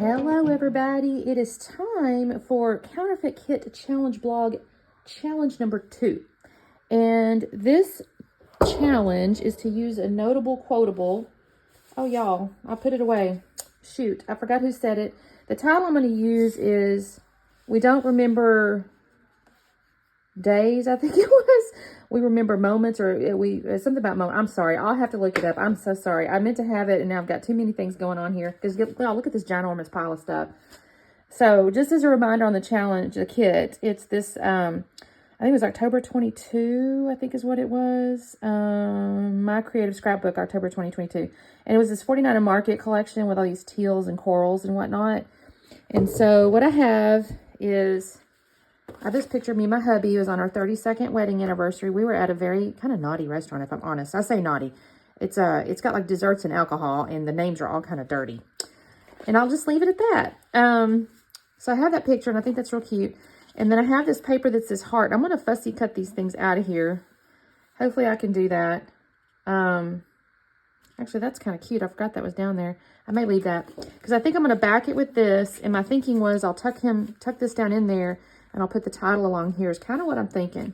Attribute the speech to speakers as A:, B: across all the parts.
A: Hello everybody, it is time for Counterfeit Kit Challenge Blog Challenge number 2. And this challenge is to use a notable quotable. Oh y'all, I put it away. Shoot, I forgot who said it. The title I'm going to use is We Don't Remember Days, I think it was. We remember moments, or something about moments. I'm sorry. I'll have to look it up. I'm so sorry. I meant to have it, and now I've got too many things going on here. Because, well, look at this ginormous pile of stuff. So, just as a reminder on the challenge, the kit, it's this, I think it was October 22, I think is what it was. My Creative Scrapbook, October 2022. And it was this 49 and Market collection with all these teals and corals and whatnot. And so, what I have is... I have this picture of me and my hubby. It was on our 32nd wedding anniversary. We were at a very kind of naughty restaurant, if I'm honest. I say naughty. It's got like desserts and alcohol, and the names are all kind of dirty. And I'll just leave it at that. So I have that picture, and I think that's real cute. And then I have this paper that's this heart. I'm going to fussy cut these things out of here. Hopefully I can do that. Actually, that's kind of cute. I forgot that was down there. I may leave that because I think I'm going to back it with this. And my thinking was I'll tuck this down in there. And I'll put the title along here is kind of what I'm thinking.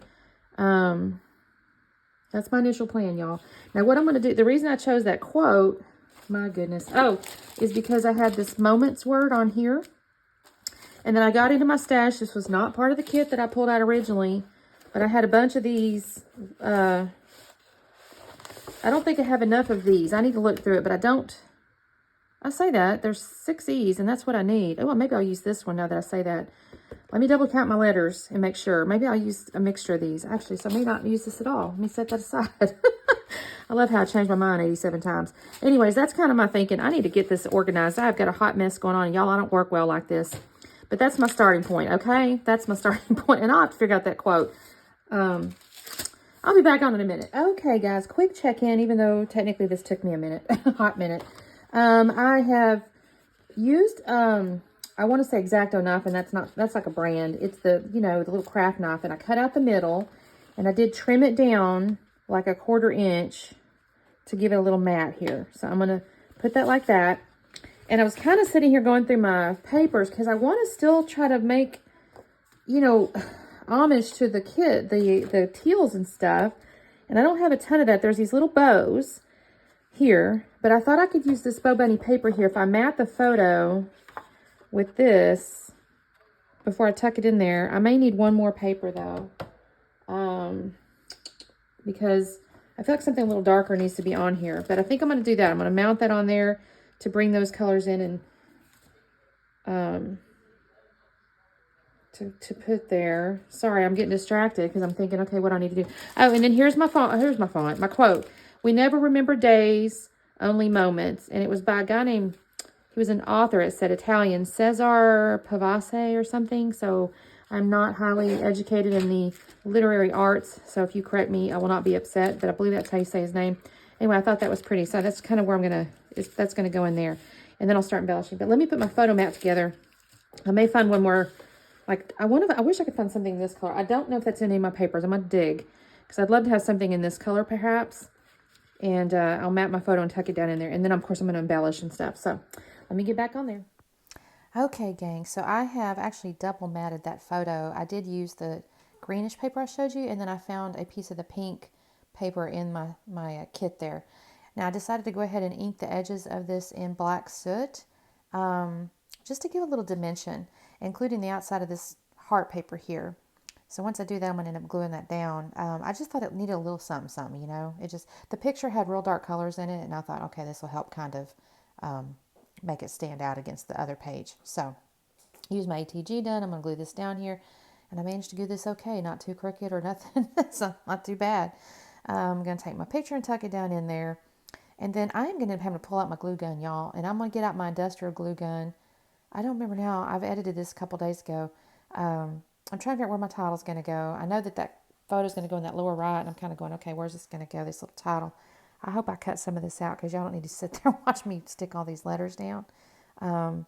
A: That's my initial plan, y'all. Now, what I'm going to do, the reason I chose that quote, my goodness, is because I had this moments word on here. And then I got into my stash. This was not part of the kit that I pulled out originally. But I had a bunch of these. I don't think I have enough of these. I need to look through it, but I don't. I say that. There's 6 E's, and that's what I need. Oh, well, maybe I'll use this one now that I say that. Let me double count my letters and make sure. Maybe I'll use a mixture of these. Actually, so I may not use this at all. Let me set that aside. I love how I changed my mind 87 times. Anyways, that's kind of my thinking. I need to get this organized. I've got a hot mess going on. Y'all, I don't work well like this. But that's my starting point, okay? That's my starting point. And I'll have to figure out that quote. I'll be back on in a minute. Okay, guys, quick check-in, even though technically this took me a minute, a hot minute. I have used... I want to say X-Acto knife, and that's like a brand. It's the, the little craft knife, and I cut out the middle, and I did trim it down like a 1/4 inch to give it a little mat here. So I'm going to put that like that. And I was kind of sitting here going through my papers because I want to still try to make, homage to the kit, the teals and stuff. And I don't have a ton of that. There's these little bows here, but I thought I could use this Bow Bunny paper here. If I mat the photo with this before I tuck it in there. I may need one more paper though, because I feel like something a little darker needs to be on here, but I think I'm going to do that. I'm going to mount that on there to bring those colors in and to put there. Sorry, I'm getting distracted because I'm thinking, okay, what do I need to do? Oh, and then here's my font, my quote. We never remember days, only moments. And it was by a guy named, he was an author, it said Italian, Cesare Pavese or something. So I'm not highly educated in the literary arts. So if you correct me, I will not be upset. But I believe that's how you say his name. Anyway, I thought that was pretty. So that's kind of where that's going to go in there. And then I'll start embellishing. But let me put my photo mat together. I may find one more, like, I wish I could find something in this color. I don't know if that's in any of my papers. I'm going to dig. Because I'd love to have something in this color, perhaps. And I'll map my photo and tuck it down in there. And then, of course, I'm going to embellish and stuff. So let me get back on there. Okay, gang. So I have actually double matted that photo. I did use the greenish paper I showed you. And then I found a piece of the pink paper in my kit there. Now, I decided to go ahead and ink the edges of this in black soot. Just to give a little dimension, including the outside of this heart paper here. So once I do that, I'm going to end up gluing that down. I just thought it needed a little something, the picture had real dark colors in it, and I thought, okay, this will help kind of make it stand out against the other page. So use my ATG gun. I'm going to glue this down here, and I managed to do this okay, not too crooked or nothing. So not too bad. I'm going to take my picture and tuck it down in there, and then I am going to have to pull out my glue gun, y'all, and I'm going to get out my industrial glue gun. I don't remember now. I've edited this a couple days ago. I'm trying to figure out where my title's going to go. I know that photo's going to go in that lower right, and I'm kind of going, okay, where's this going to go, this little title? I hope I cut some of this out because y'all don't need to sit there and watch me stick all these letters down. Oh,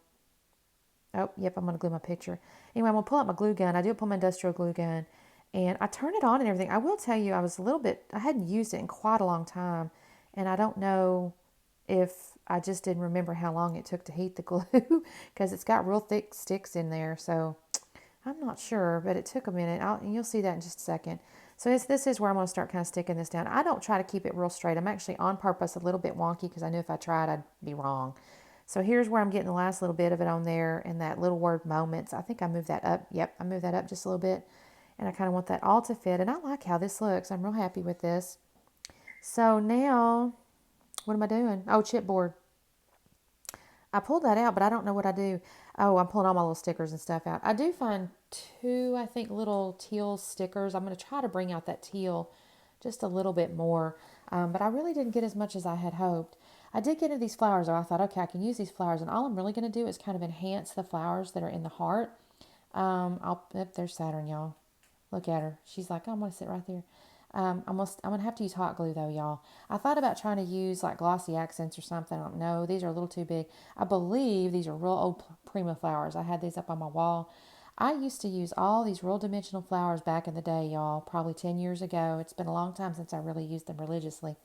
A: yep, I'm going to glue my picture. Anyway, I'm going to pull out my glue gun. I do pull my industrial glue gun, and I turn it on and everything. I will tell you, I hadn't used it in quite a long time, and I don't know if I just didn't remember how long it took to heat the glue because it's got real thick sticks in there. So I'm not sure, but it took a minute. And you'll see that in just a second. So this is where I'm going to start kind of sticking this down. I don't try to keep it real straight. I'm actually on purpose a little bit wonky because I knew if I tried, I'd be wrong. So here's where I'm getting the last little bit of it on there and that little word moments. I think I moved that up. Yep, I moved that up just a little bit. And I kind of want that all to fit. And I like how this looks. I'm real happy with this. So now, what am I doing? Oh, chipboard. I pulled that out, but I don't know what I do. Oh, I'm pulling all my little stickers and stuff out. I do find two, I think, little teal stickers. I'm going to try to bring out that teal just a little bit more. But I really didn't get as much as I had hoped. I did get into these flowers, though. I thought, okay, I can use these flowers. And all I'm really going to do is kind of enhance the flowers that are in the heart. There's Saturn, y'all. Look at her. She's like, oh, I'm going to sit right there. I'm going to have to use hot glue, though, y'all. I thought about trying to use, like, glossy accents or something. I don't know. These are a little too big. I believe these are real old Prima flowers. I had these up on my wall. I used to use all these real dimensional flowers back in the day, y'all, probably 10 years ago. It's been a long time since I really used them religiously.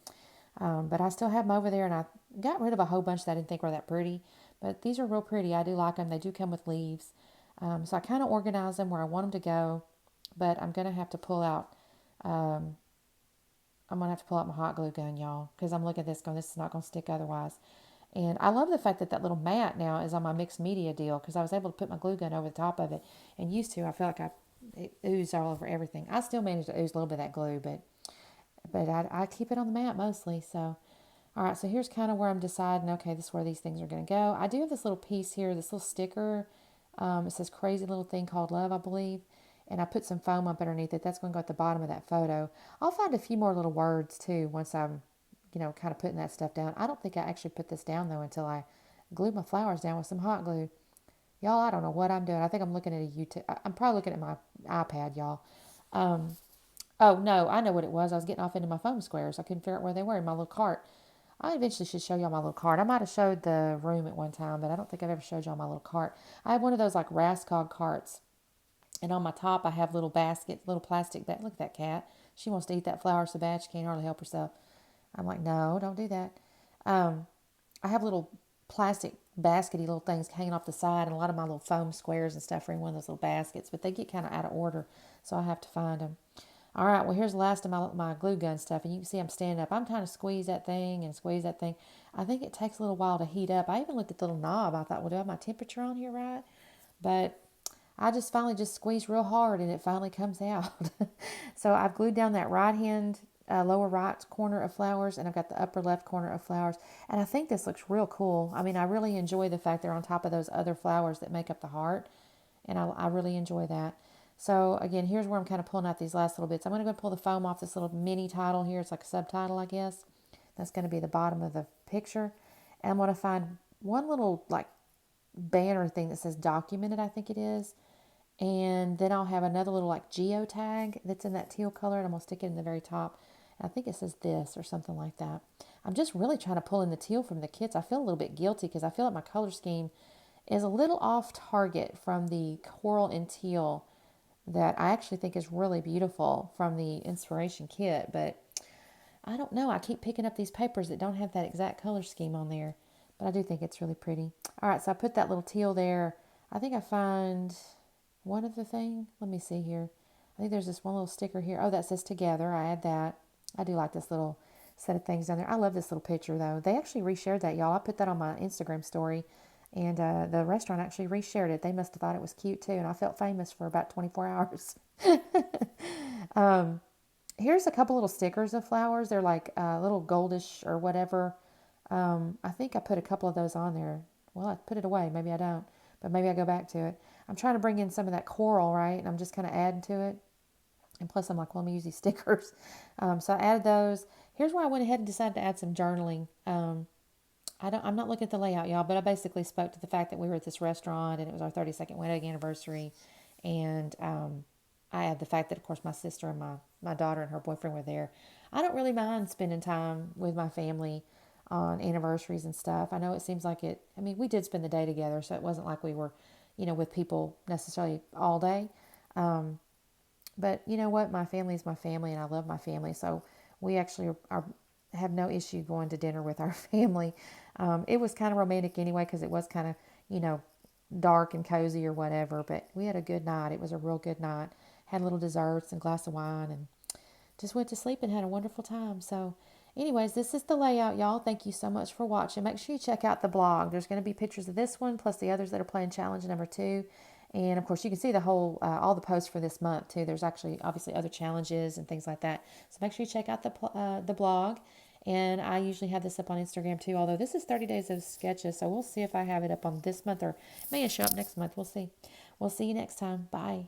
A: But I still have them over there, and I got rid of a whole bunch that I didn't think were that pretty. But these are real pretty. I do like them. They do come with leaves. So I kind of organize them where I want them to go. But I'm going to have to pull out I'm going to have to pull out my hot glue gun, y'all, because I'm looking at this going, this is not going to stick otherwise. And I love the fact that that little mat now is on my mixed media deal because I was able to put my glue gun over the top of it. And used to, I feel like it oozed all over everything. I still manage to ooze a little bit of that glue, but I keep it on the mat mostly. So, all right, so here's kind of where I'm deciding, okay, this is where these things are going to go. I do have this little piece here, this little sticker. It says crazy little thing called love, I believe. And I put some foam up underneath it. That's going to go at the bottom of that photo. I'll find a few more little words too once I'm, kind of putting that stuff down. I don't think I actually put this down though until I glued my flowers down with some hot glue. Y'all, I don't know what I'm doing. I think I'm looking at a YouTube. I'm probably looking at my iPad, y'all. Oh no, I know what it was. I was getting off into my foam squares. I couldn't figure out where they were in my little cart. I eventually should show y'all my little cart. I might have showed the room at one time, but I don't think I've ever showed y'all my little cart. I have one of those like Rascog carts. And on my top, I have little baskets, little plastic bag. Look at that cat. She wants to eat that flower so bad she can't hardly help herself. I'm like, no, don't do that. I have little plastic baskety little things hanging off the side, and a lot of my little foam squares and stuff are in one of those little baskets, but they get kind of out of order, so I have to find them. All right, well, here's the last of my glue gun stuff, and you can see I'm standing up. I'm trying to squeeze that thing and squeeze that thing. I think it takes a little while to heat up. I even looked at the little knob. I thought, well, do I have my temperature on here right? But I just finally just squeezed real hard and it finally comes out. So I've glued down that right hand lower right corner of flowers and I've got the upper left corner of flowers. And I think this looks real cool. I mean, I really enjoy the fact they're on top of those other flowers that make up the heart. And I really enjoy that. So again, here's where I'm kind of pulling out these last little bits. I'm going to go pull the foam off this little mini title here. It's like a subtitle, I guess. That's going to be the bottom of the picture. And I'm going to find one little like banner thing that says documented, I think it is. And then I'll have another little like geotag that's in that teal color, and I'm going to stick it in the very top. And I think it says this or something like that. I'm just really trying to pull in the teal from the kits. I feel a little bit guilty because I feel like my color scheme is a little off target from the coral and teal that I actually think is really beautiful from the inspiration kit. But I don't know. I keep picking up these papers that don't have that exact color scheme on there. But I do think it's really pretty. All right, so I put that little teal there. I think I find one of the thing. Let me see here. I think there's this one little sticker here. Oh, that says together. I add that. I do like this little set of things down there. I love this little picture, though. They actually reshared that, y'all. I put that on my Instagram story. And the restaurant actually reshared it. They must have thought it was cute, too. And I felt famous for about 24 hours. Here's a couple little stickers of flowers. They're like little goldish or whatever. I think I put a couple of those on there. Well, I put it away. Maybe I don't. But maybe I go back to it. I'm trying to bring in some of that coral, right? And I'm just kind of adding to it. And plus, I'm like, well, let me use these stickers. So I added those. Here's where I went ahead and decided to add some journaling. I'm not looking at the layout, y'all, but I basically spoke to the fact that we were at this restaurant and it was our 32nd wedding anniversary. And I had the fact that, of course, my sister and my daughter and her boyfriend were there. I don't really mind spending time with my family on anniversaries and stuff. I know it seems like it, I mean, we did spend the day together, so it wasn't like we were, with people necessarily all day. But you know what? My family is my family and I love my family. So we actually have no issue going to dinner with our family. It was kind of romantic anyway because it was kind of, you know, dark and cozy or whatever. But we had a good night. It was a real good night. Had little desserts and glass of wine and just went to sleep and had a wonderful time. So, anyways, this is the layout, y'all. Thank you so much for watching. Make sure you check out the blog. There's going to be pictures of this one plus the others that are playing challenge number 2. And of course, you can see the whole, all the posts for this month too. There's actually obviously other challenges and things like that. So make sure you check out the blog. And I usually have this up on Instagram too. Although this is 30 days of sketches, so we'll see if I have it up on this month or it may show up next month. We'll see. We'll see you next time. Bye.